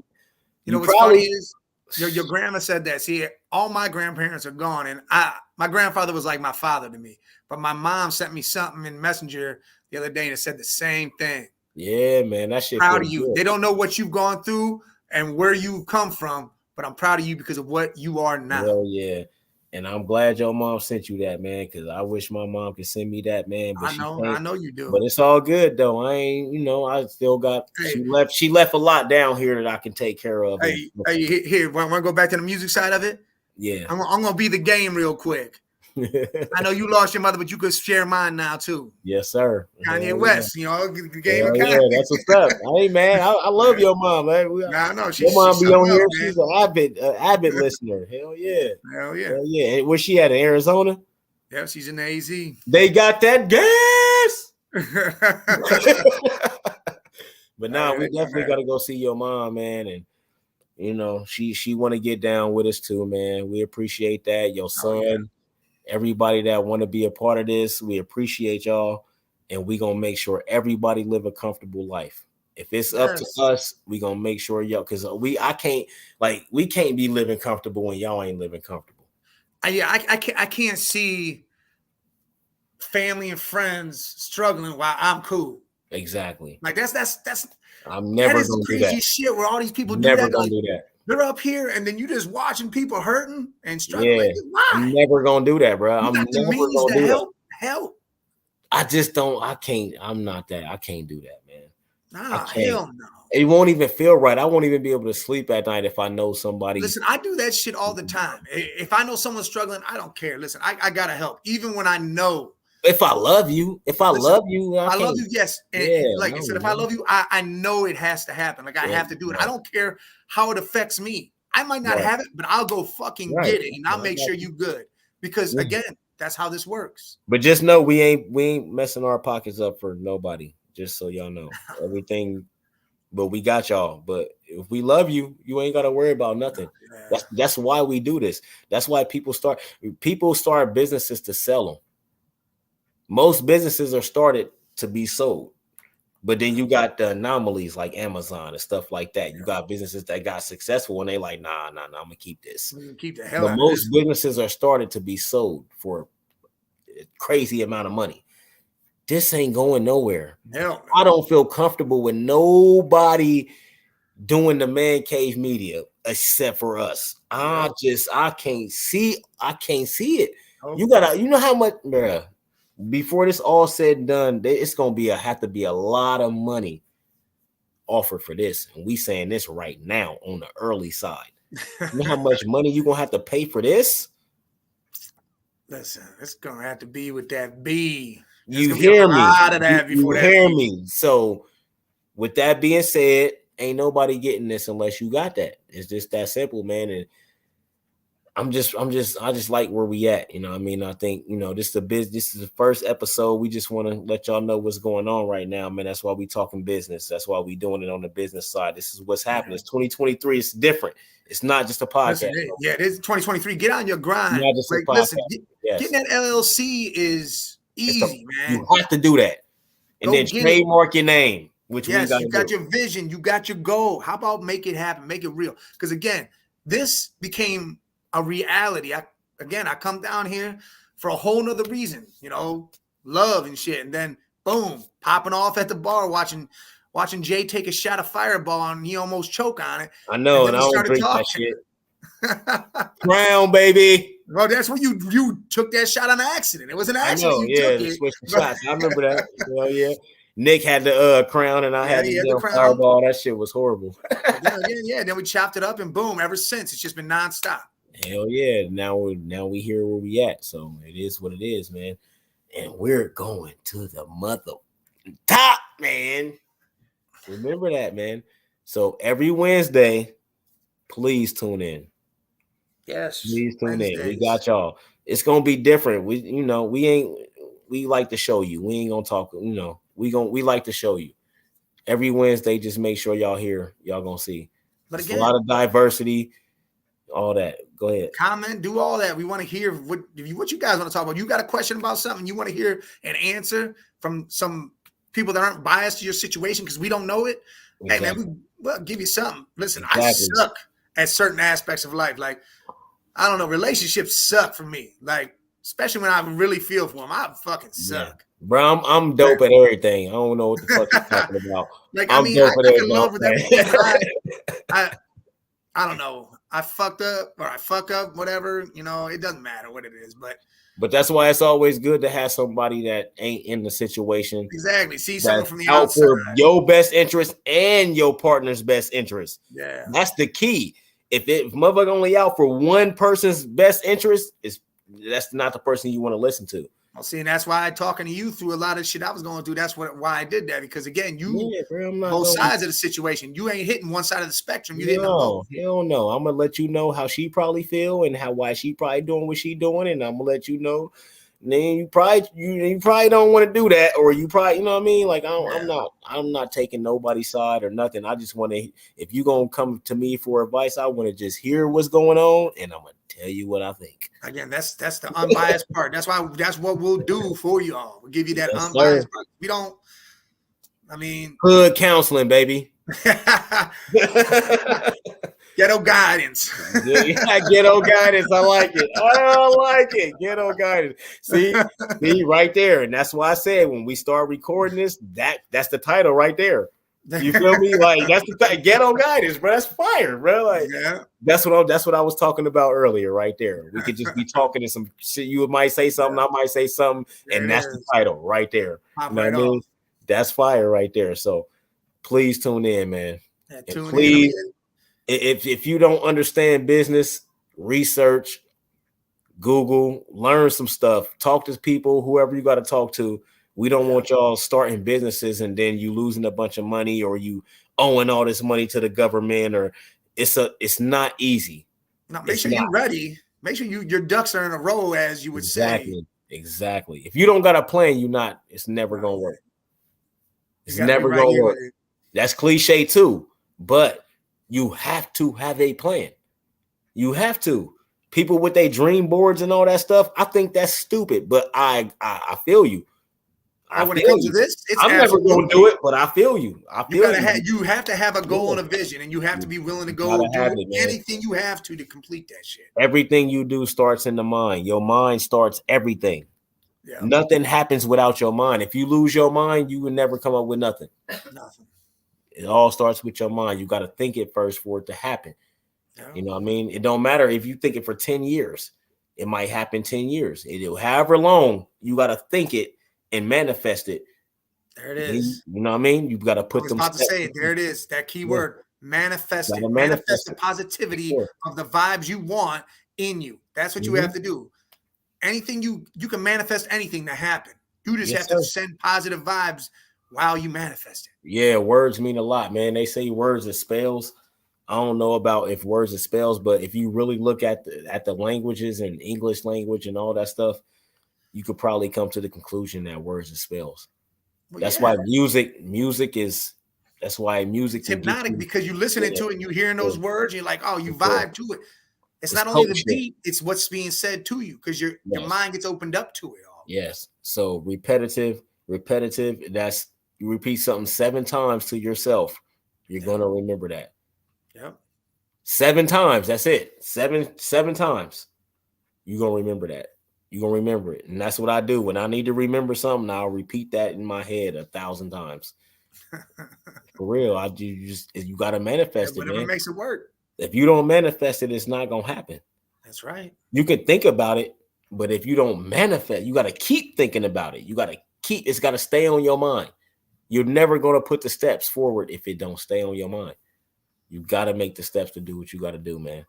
you know you what's funny probably. is your grandma said that. See, all my grandparents are gone, and my grandfather was like my father to me. But my mom sent me something in Messenger the other day that said the same thing. Yeah, man, that shit Proud feels of you. good. They don't know what you've gone through and where you've come from, but I'm proud of you because of what you are now. Hell yeah. And I'm glad your mom sent you that, man, because I wish my mom could send me that, man, but she I can't. know you do. But it's all good though. I ain't, I still got. Hey, She left a lot down here that I can take care of. here. Want to go back to the music side of it? Yeah. I'm gonna be the game real quick. I know you lost your mother, but you could share mine now too. Yes, sir. Kanye Hell West, the game yeah. of Hell Kanye. yeah, that's what's up. Hey man, I love your mom, man. Nah, no, Your she's mom be something on else, here. man. She's an avid listener. Hell yeah. Hell yeah. Hell yeah. And where she at, in Arizona? Yeah, she's in the AZ. They got that gas. But now we definitely got to go see your mom, man, and she want to get down with us too, man. We appreciate that. Your son, everybody that want to be a part of this, we appreciate y'all, and we gonna make sure everybody live a comfortable life. If it's up to us, we gonna make sure y'all, because we can't be living comfortable when y'all ain't living comfortable. I can't see family and friends struggling while I'm cool. Exactly. Like that's I'm never that is gonna the do that. crazy shit where all these people do Never that. gonna Like, do that. they're up here and then you just watching people hurting and struggling. Yeah, like, why? I'm never gonna do that, bro. You I'm got the never means gonna to do that. help. I just don't. I can't. I'm not that. I can't do that, man. Nah, I can't. hell no. It won't even feel right. I won't even be able to sleep at night if I know somebody. Listen, I do that shit all the time. If I know someone's struggling, I don't care. Listen, I gotta help, even when I know. If I love you, I love can't. you, yes. And Yeah, like I said, if I love you, I know it has to happen. Like I have to do it. I don't care how it affects me. I might not have it, but I'll go fucking get it, and I'll make sure you good. Because again, that's how this works. But just know we ain't messing our pockets up for nobody. Just so y'all know everything. But we got y'all. But if we love you, you ain't gotta worry about nothing. That's why we do this. That's why people start businesses to sell them. Most businesses are started to be sold. But then you got the anomalies like Amazon and stuff like that. You got businesses that got successful and they like, nah, I'm gonna keep this. Keep the hell But out most of this. businesses are started to be sold for a crazy amount of money. This ain't going nowhere. Hell no. I don't feel comfortable with nobody doing the man cave media except for us. I can't see it. Okay. You know how much, bruh, before this all said and done, it's gonna have to be a lot of money offered for this. And we saying this right now on the early side. You know how much money you gonna have to pay for this? Listen, it's gonna have to be with that B. You hear me? You hear me? So, with that being said, ain't nobody getting this unless you got that. It's just that simple, man. And I just like where we at. You know what I mean? I think, this is the first episode. We just want to let y'all know what's going on right now, man. That's why we talking business. That's why we doing it on the business side. This is what's happening. It's 2023. It's different. It's not just a podcast. Listen, this is 2023. Get on your grind. Not just a podcast. Listen, getting that LLC is easy, man. You have to do that. And then trademark your name, which you got your vision, you got your goal. How about make it happen, make it real? Because again, this became a reality. I come down here for a whole nother reason, love and shit. And then boom, popping off at the bar, watching Jay take a shot of Fireball and he almost choke on it. I know, and I don't drink that shit. Crown, baby. Well, that's when you took that shot on accident. It was an accident. I know, switch the shots. I remember that. Well, yeah. Nick had the crown and I had the Fireball. That shit was horrible. yeah. Then we chopped it up and boom. Ever since, it's just been nonstop. Hell yeah. Now we hear where we at. So it is what it is, man. And we're going to the mother top, man. Remember that, man. So every Wednesday, please tune in. Yes. Please tune in. We got y'all. It's gonna be different. We like to show you. We ain't gonna talk, we like to show you. Every Wednesday, just make sure y'all here. Y'all gonna see. But again, a lot of diversity, all that. Go ahead. comment, do all that. We want to hear what you guys want to talk about. You got a question about something, you want to hear an answer from some people that aren't biased to your situation because we don't know it. Exactly. Hey man, we'll give you something. Listen, I Exactly. suck at certain aspects of life. Like, I don't know, relationships suck for me. Like, especially when I really feel for them, I fucking Yeah. suck. Bro, I'm dope at everything. I don't know what the fuck you're talking about. Like, I I'm mean, dope at I can love with everything, but everything. I don't know. I fucked up or I fuck up, whatever. You know, it doesn't matter what it is, but that's why it's always good to have somebody that ain't in the situation exactly. See someone that's from the out outside. for your best interest and your partner's best interest. Yeah. That's the key. If motherfucker only out for one person's best interest, that's not the person you want to listen to. Well, see, and that's why I talking to you through a lot of shit I was going through. That's why I did that, because again, you both sides of the situation. You ain't hitting one side of the spectrum. You hitting them both. Hell no. I'm gonna let you know how she probably feel and why she probably doing what she doing, and I'm gonna let you know. And then you probably don't want to do that, or you probably, you know what I mean. Like I'm not taking nobody's side or nothing. I just want to. If you gonna come to me for advice, I want to just hear what's going on, and I'm gonna tell you what I think. Again, that's the unbiased part. That's what we'll do for you all. We'll give you that unbiased part. We don't. I mean, hood counseling, baby. Ghetto guidance. Ghetto guidance. I like it. I like it. Ghetto guidance. See, right there. And that's why I said when we start recording this, that's the title right there. You feel me? Like that's the ghetto guidance, bro. That's fire, bro. Like that's what I was talking about earlier, right there. We could just be talking to some shit. You might say something, I might say something, and that's the title right there. You know what I mean? That's fire right there. So please tune in, man. And please, if you don't understand business, research, Google, learn some stuff, talk to people, whoever you got to talk to. We don't want y'all starting businesses and then you losing a bunch of money or you owing all this money to the government, or it's not easy. Now, make sure you're ready. Make sure your ducks are in a row, as you would say. Exactly. If you don't got a plan, it's never gonna work. It's never gonna work. That's cliche too, but you have to have a plan. You have to. People with their dream boards and all that stuff, I think that's stupid, but I feel you. When it comes to this, I'm never going to do it, but I feel you. You have to have a goal and a vision, and you have to be willing to go do anything you have to complete that shit. Everything you do starts in the mind. Your mind starts everything. Yeah. Nothing happens without your mind. If you lose your mind, you will never come up with nothing. Nothing. It all starts with your mind. You got to think it first for it to happen. Yeah. You know what I mean? It don't matter if you think it for 10 years. It might happen 10 years. It'll however long, you got to think it and manifest it. There it is. You know what I mean? You've got to put them. I was about to say it. There it is. That key word. Manifest it. Manifest the positivity of the vibes you want in you. That's what you have to do. Anything you can manifest anything to happen. You just have to send positive vibes while you manifest it. Yeah, words mean a lot, man. They say words are spells. I don't know about if words are spells, but if you really look at the languages and English language and all that stuff, you could probably come to the conclusion that words are spells. Well, that's why music is. That's why music is hypnotic, because you're listening to it and you're hearing those words. And you're like, oh, you vibe to it. It's not only the beat; it's what's being said to you, because your mind gets opened up to it all. Yes. So repetitive. That's you repeat something 7 times to yourself, you're gonna remember that. Yep. 7 times. That's it. 7 times. You're gonna remember that. You're gonna remember it. And that's what I do. When I need to remember something, I'll repeat that in my head 1,000 times. For real. You gotta manifest it. Whatever makes it work. If you don't manifest it, it's not gonna happen. That's right. You can think about it, but if you don't manifest, you gotta keep thinking about it. It's gotta stay on your mind. You're never gonna put the steps forward if it don't stay on your mind. You gotta make the steps to do what you gotta do, man.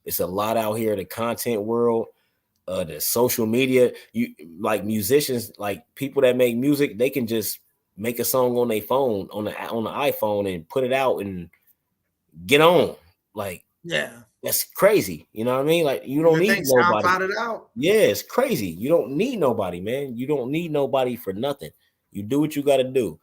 It's a lot out here in the content world. The social media, you like musicians, like people that make music, they can just make a song on their phone, on the iPhone, and put it out and get on. Like, that's crazy. You know what I mean? Like, you don't need nobody. It out. Yeah, it's crazy. You don't need nobody, man. You don't need nobody for nothing. You do what you got to do.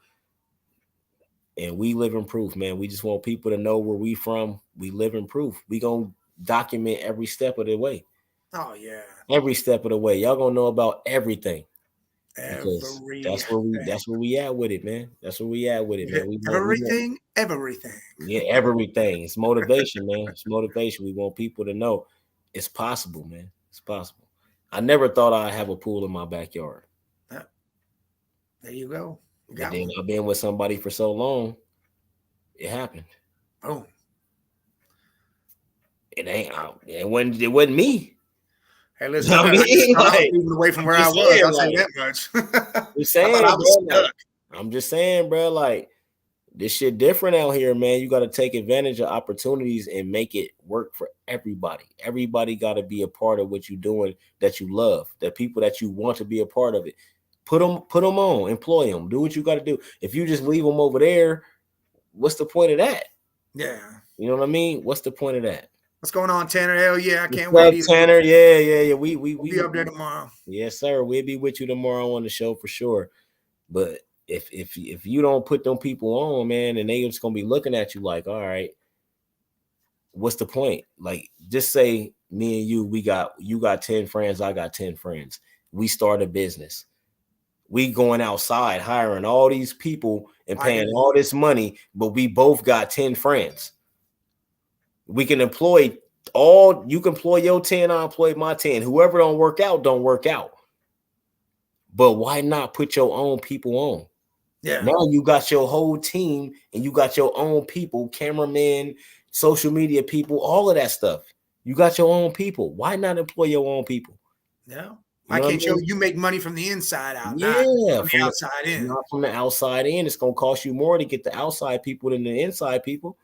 And we live in proof, man. We just want people to know where we from. We live in proof. We gonna document every step of the way. Oh yeah, Every step of the way. Y'all gonna know about everything because everything, that's where we at with it, man. That's where we at with it, man. We want everything. yeah, everything. It's motivation, man. It's motivation. We want people to know it's possible, man. It's possible. I never thought I'd have a pool in my backyard. Yeah, there you go. You But got then one. I've been with somebody for so long, it happened. Boom. It wasn't me. Hey, You listen, know I what I thought I just mean? thought I was Like moving away from I'm where I just was. saying, I'll say like that much. I'm I thought saying, I was bro, like stuck. I'm just saying, bro, like this shit different out here, man. You got to take advantage of opportunities and make it work for everybody. Everybody got to be a part of what you're doing that you love. The people that you want to be a part of it. Put them on, employ them, do what you got to do. If you just leave them over there, what's the point of that? Yeah. You know what I mean? What's the point of that? What's going on, Tanner? Hell yeah, I What's can't wait up, either. Tanner? Yeah. We'll be up there tomorrow. Yes, sir. We'll be with you tomorrow on the show for sure. But if you don't put them people on, man, and they just gonna be looking at you like, all right, what's the point? Like, just say me and you got 10 friends, I got 10 friends. We start a business. We going outside hiring all these people and I get paying it. all this money, but we both got 10 friends. We can employ all you can employ your 10, I employ my 10. Whoever don't work out, don't work out. But why not put your own people on? Yeah. Now you got your whole team and you got your own people, cameramen, social media people, all of that stuff. You got your own people. Why not employ your own people? Yeah. You Why know what I can't mean? you make money from the inside out, not Yeah, from the outside in? not from the outside in. It's gonna cost you more to get the outside people than the inside people.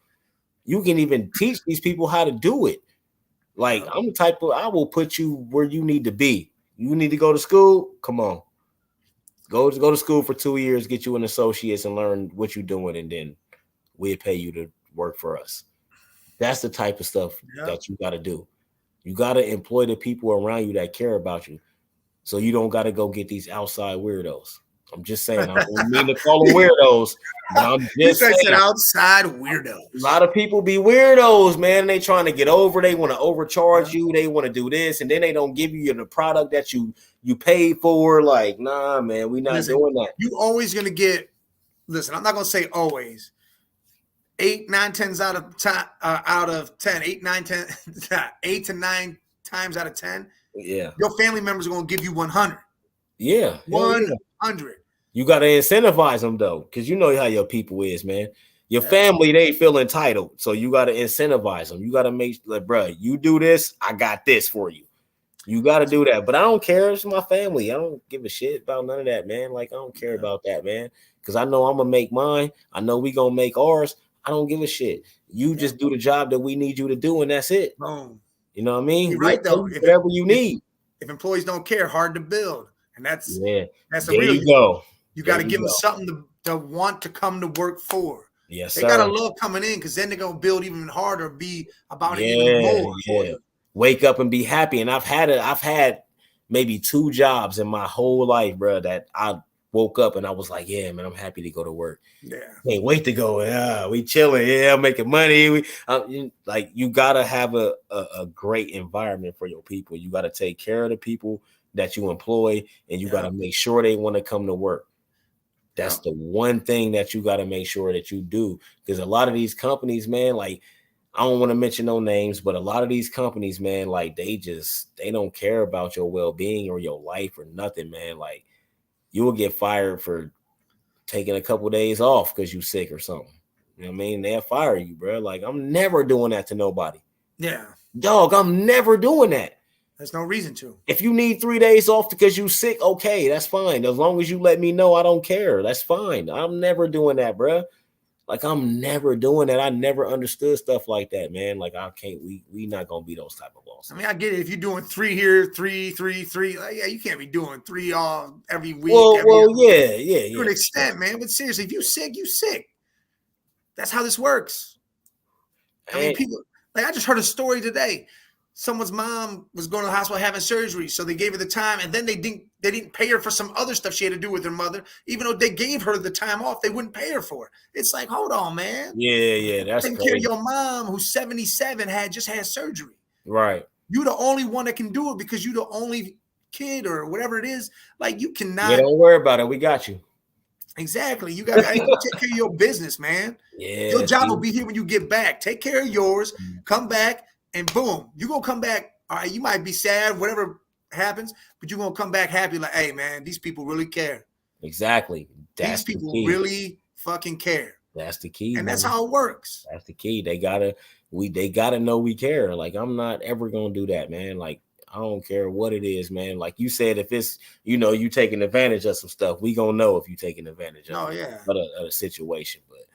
You can even teach these people how to do it. Like Yeah. I'm the type of I will put you where you need to be. You need to go to school. Come on, go to school for 2 years, get you an associate's, and learn what you're doing, and then we'll pay you to work for us. That's the type of stuff Yeah. that you got to do. You got to employ the people around you that care about you, so you don't got to go get these outside weirdos. I'm just saying. I don't mean to call them weirdos, but I'm You just guys said saying. outside A weirdos. lot of people be weirdos, man. They trying to get over. They want to overcharge Yeah. you. They want to do this, and then they don't give you the product that you paid for. Like, nah, man, we not Listen, doing that. you always gonna get. Listen, I'm not gonna say always. 8, 9, 10s out of 10, out of 10, 8, 9, 10, 8 to 9 times out of 10, Yeah, your family members are gonna give you 100. yeah, hell yeah. 100. You got to incentivize them though, because you know how your people is, man. Your Yeah. family, they feel entitled, so you got to incentivize them. You got to make like, bro, you do this, I got this for you. You got to do that. But I don't care. It's my family. I don't give a shit about none of that, man. Like I don't care Yeah. about that, man. Because I know I'm gonna make mine. I know we gonna make ours. I don't give a shit. You Yeah. just do the job that we need you to do, and that's it. Boom. You know what I mean? You're We'll right pay though. you whatever you need. If employees don't care, hard to build, and Yeah. that's the There real. you go. You There got to you give them go. something to want to come to work for. Yes, They gotta sir. love coming in because then they're gonna build even harder, be about it even Yeah, more for yeah. you. Wake up and be happy. And I've had maybe 2 jobs in my whole life, bro, that I woke up and I was like, yeah, man, I'm happy to go to work. Yeah. Can't wait to go. Yeah, we chilling. Yeah, making money. Like you gotta have a great environment for your people. You gotta take care of the people that you employ, and you Yeah. gotta make sure they want to come to work. That's Yeah. the one thing that you gotta make sure that you do. Because a lot of these companies, man, like I don't want to mention no names, but a lot of these companies, man, like they don't care about your well-being or your life or nothing, man. Like you will get fired for taking a couple of days off because you sick or something. You know what I mean? They'll fire you, bro. Like I'm never doing that to nobody. Yeah. Dog, I'm never doing that. There's no reason to. If you need 3 days off because you sick, okay, that's fine. As long as you let me know, I don't care. That's fine. I'm never doing that, bro. Like I'm never doing that. I never understood stuff like that, man. Like I can't. We not gonna be those type of bosses. I mean, I get it. If you're doing 3 here, 3, 3, 3, like, yeah, you can't be doing 3 all every week. To an Yeah. extent, man. But seriously, if you sick, you sick. That's how this works. I mean, And people like I just heard a story today. Someone's mom was going to the hospital having surgery, so they gave her the time, and then they didn't pay her for some other stuff she had to do with her mother. Even though they gave her the time off, they wouldn't pay her for it. It's like, hold on, man. yeah, that's Taking care of crazy. your mom, who's 77, just had surgery. Right. You're the only one that can do it because you're the only kid or whatever it is. Like you Yeah, cannot. don't worry about it. We got you. Exactly. You got. Hey, you take care of your business, man. Your Yeah. job will See? be here when you get back. Take care of yours. Come back, and boom, you gonna come back. All right. You might be sad, whatever happens, but you're gonna come back happy. Like, hey, man, these people really care. Exactly. These That's the people key. really fucking care, That's the key, and that's man. how it works. That's the key. They gotta know we care. Like I'm not ever gonna do that, man. Like I don't care what it is, man. Like you said, if it's you taking advantage of some stuff, we gonna know if you taking advantage of No, yeah. of the situation. But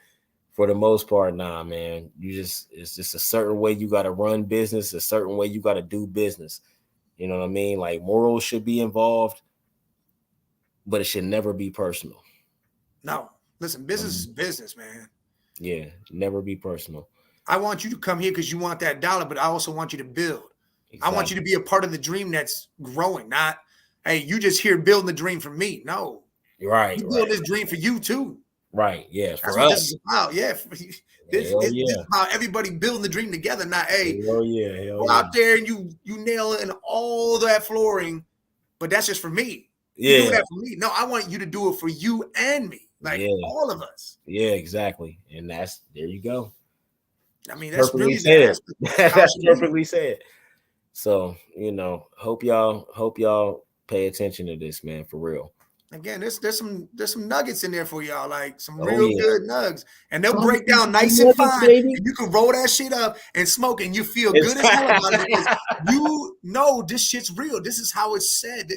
for the most part, nah, man. It's just a certain way you gotta run business, a certain way you gotta do business. You know what I mean? Like morals should be involved, but it should never be personal. No, listen, business is business, man. Yeah, never be personal. I want you to come here because you want that dollar, but I also want you to build. I want you to be a part of the dream that's growing, not, hey, you just here building the dream for me. No. Right, You build right. this dream for you too. Right. Yeah. That's For what this is us. about. Yeah. This Hell is yeah. about everybody building the dream together. Not, hey, Hell yeah. Hell go yeah. out there and you nail in all that flooring, but that's just for me. You Yeah. do that for me. No, I want you to do it for you and me. Like Yeah. all of us. Yeah, exactly. And there you go. I mean, that's Perfectly really the said. aspect of how it That's should be. perfectly said. So, hope y'all pay attention to this, man, for real. Again, there's some nuggets in there for y'all, like some Oh real yeah. good nugs, and they'll Some break down nice and nuggets, fine, baby. and you can roll that shit up and smoke, and you feel It's good as hell about it because you know this shit's real. This is how it's said.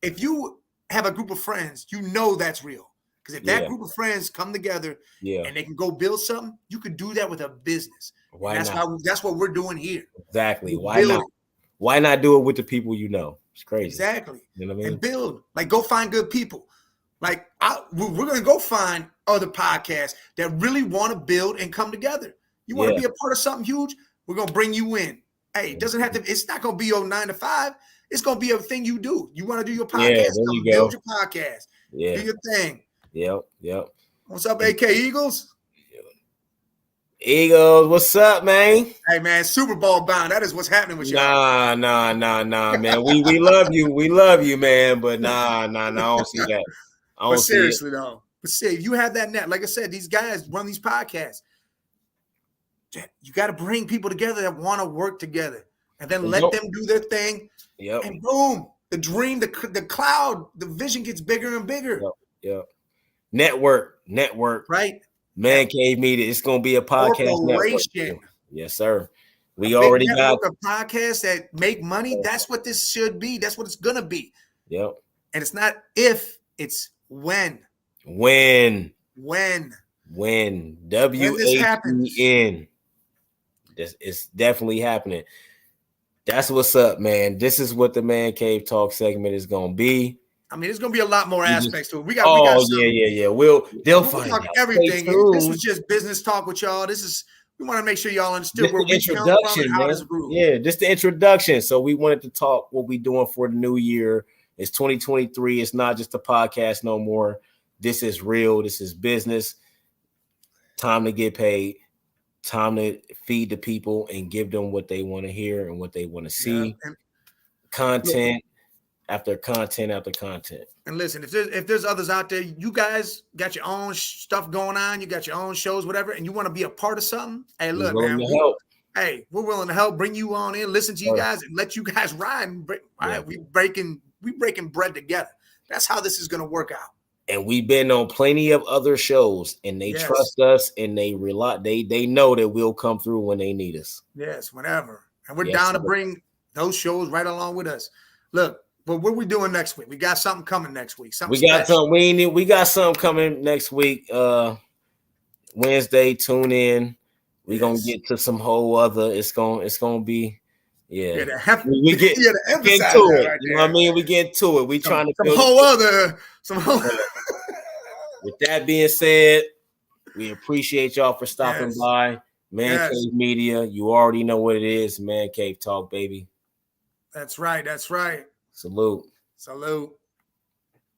If you have a group of friends, you know that's real. Because if that yeah. group of friends come together Yeah. and they can go build something, you could do that with a business. Why And not? that's what we're doing here. Exactly. We're Why not? building. Why not do it with the people you know? It's crazy. Exactly. You know what I mean? And build. Like, go find good people. Like, we're going to go find other podcasts that really want to build and come together. You want to be a part of something huge? We're going to bring you in. Hey, it doesn't have to, it's not going to be your 9 to 5. It's going to be a thing you do. You want to do your podcast? Yeah, there you build go. your podcast. Yeah. Do your thing. Yep. What's up, AK Eagles? Eagles, what's up, man? Hey, man, Super Bowl bound. That is what's happening with Nah, y'all. man. We love you. We love you, man. But nah. I don't see that. I don't But see it. seriously, though. But see, if you have that net, like I said, these guys run these podcasts. You got to bring people together that want to work together, and then let them do their thing. Yep. And boom, the dream, the cloud, the vision gets bigger and bigger. Yep. Network. Right. Man Cave Media. It's gonna be a podcast network. Yes, sir. We already got a podcast that make money. That's what this should be. That's what it's gonna be. Yep. And it's not if, it's when. When. WHEN. It's definitely happening. That's what's up, man. This is what the Man Cave Talk segment is gonna be. I mean, there's gonna be a lot more aspects to it. We got yeah. They'll find out everything. This was just business talk with y'all. We want to make sure y'all understood where we come from and how this grew. Yeah, just the introduction. So we wanted to talk what we doing for the new year. It's 2023. It's not just a podcast no more. This is real. This is business. Time to get paid. Time to feed the people and give them what they want to hear and what they want to see. Yeah. Content after content after content. And listen, if there's others out there, you guys got your own stuff going on, you got your own shows, whatever, and you want to be a part of something. Hey, look, man, we're willing to help. Bring you on in, listen to you guys, and let you guys ride. We breaking bread together. That's how this is going to work out. And we've been on plenty of other shows, and they trust us, and they rely. They know that we'll come through when they need us. Yes, whenever, and we're down to bring those shows right along with us. Look. But what are we doing next week? We got something coming next week. We got something coming next week. Wednesday, tune in. We're gonna get to some whole other. It's gonna be we get into it. Right, you know what I mean? We get to it. We trying to some whole. With that being said, we appreciate y'all for stopping by. Man Cave Media. You already know what it is. Man Cave Talk, baby. That's right. Salute.